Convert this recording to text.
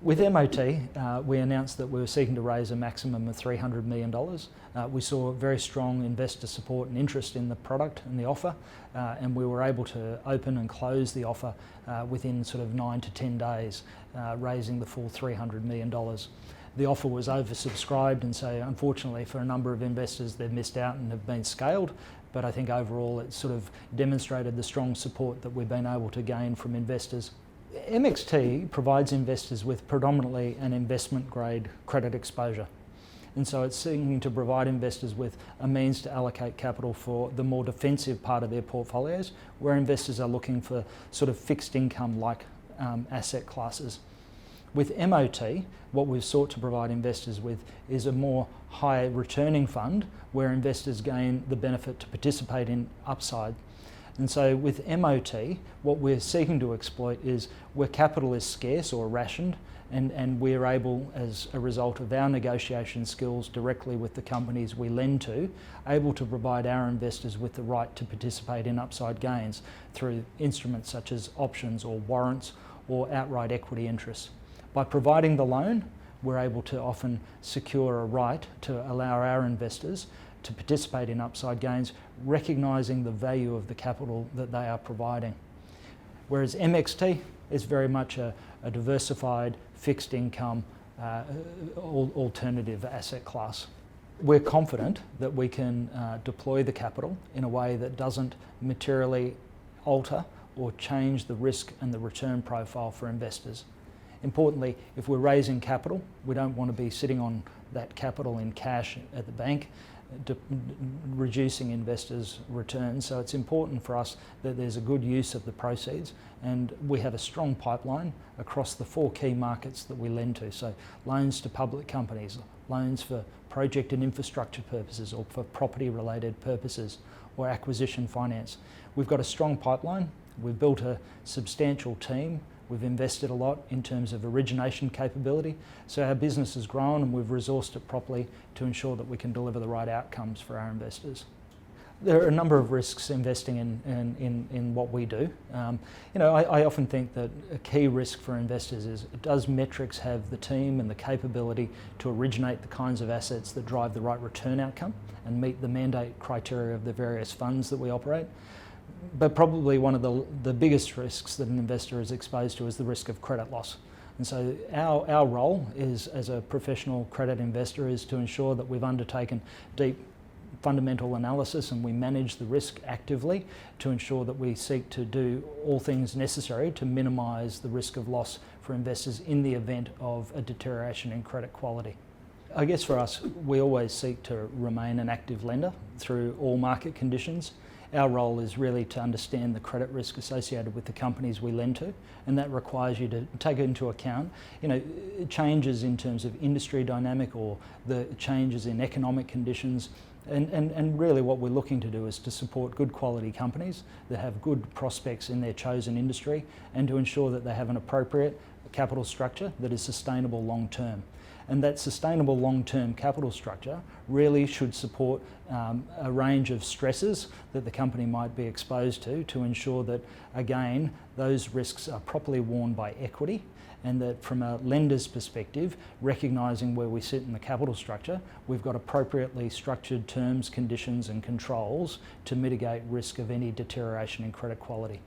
With MOT, we announced that we were seeking to raise a maximum of $300 million. We saw very strong investor support and interest in the product and the offer, and we were able to open and close the offer within sort of 9 to 10 days, raising the full $300 million. The offer was oversubscribed, and so unfortunately for a number of investors they've missed out and have been scaled, but I think overall it sort of demonstrated the strong support that we've been able to gain from investors. MXT provides investors with predominantly an investment grade credit exposure, and so it's seeking to provide investors with a means to allocate capital for the more defensive part of their portfolios, where investors are looking for sort of fixed income like asset classes. With MOT, what we've sought to provide investors with is a more high returning fund where investors gain the benefit to participate in upside. And so with MOT, what we're seeking to exploit is where capital is scarce or rationed, and we're able, as a result of our negotiation skills directly with the companies we lend to, able to provide our investors with the right to participate in upside gains through instruments such as options or warrants or outright equity interests. By providing the loan, we're able to often secure a right to allow our investors to participate in upside gains, recognising the value of the capital that they are providing. Whereas MXT is very much a diversified, fixed income, alternative asset class. We're confident that we can deploy the capital in a way that doesn't materially alter or change the risk and the return profile for investors. Importantly, if we're raising capital, we don't want to be sitting on that capital in cash at the bank, reducing investors' returns. So it's important for us that there's a good use of the proceeds, and we have a strong pipeline across the 4 key markets that we lend to. So loans to public companies, loans for project and infrastructure purposes or for property related purposes, or acquisition finance. We've got a strong pipeline, we've built a substantial team, we've invested a lot in terms of origination capability, so our business has grown and we've resourced it properly to ensure that we can deliver the right outcomes for our investors. There are a number of risks investing in what we do. I often think that a key risk for investors is, does Metrics have the team and the capability to originate the kinds of assets that drive the right return outcome and meet the mandate criteria of the various funds that we operate? But probably one of the biggest risks that an investor is exposed to is the risk of credit loss. And so our role is, as a professional credit investor, is to ensure that we've undertaken deep fundamental analysis and we manage the risk actively to ensure that we seek to do all things necessary to minimise the risk of loss for investors in the event of a deterioration in credit quality. I guess for us, we always seek to remain an active lender through all market conditions. Our role is really to understand the credit risk associated with the companies we lend to, and that requires you to take into account, changes in terms of industry dynamic or the changes in economic conditions. And really what we're looking to do is to support good quality companies that have good prospects in their chosen industry, and to ensure that they have an appropriate capital structure that is sustainable long term. And that sustainable long-term capital structure really should support a range of stresses that the company might be exposed to ensure that, again, those risks are properly borne by equity, and that from a lender's perspective, recognising where we sit in the capital structure, we've got appropriately structured terms, conditions and controls to mitigate risk of any deterioration in credit quality.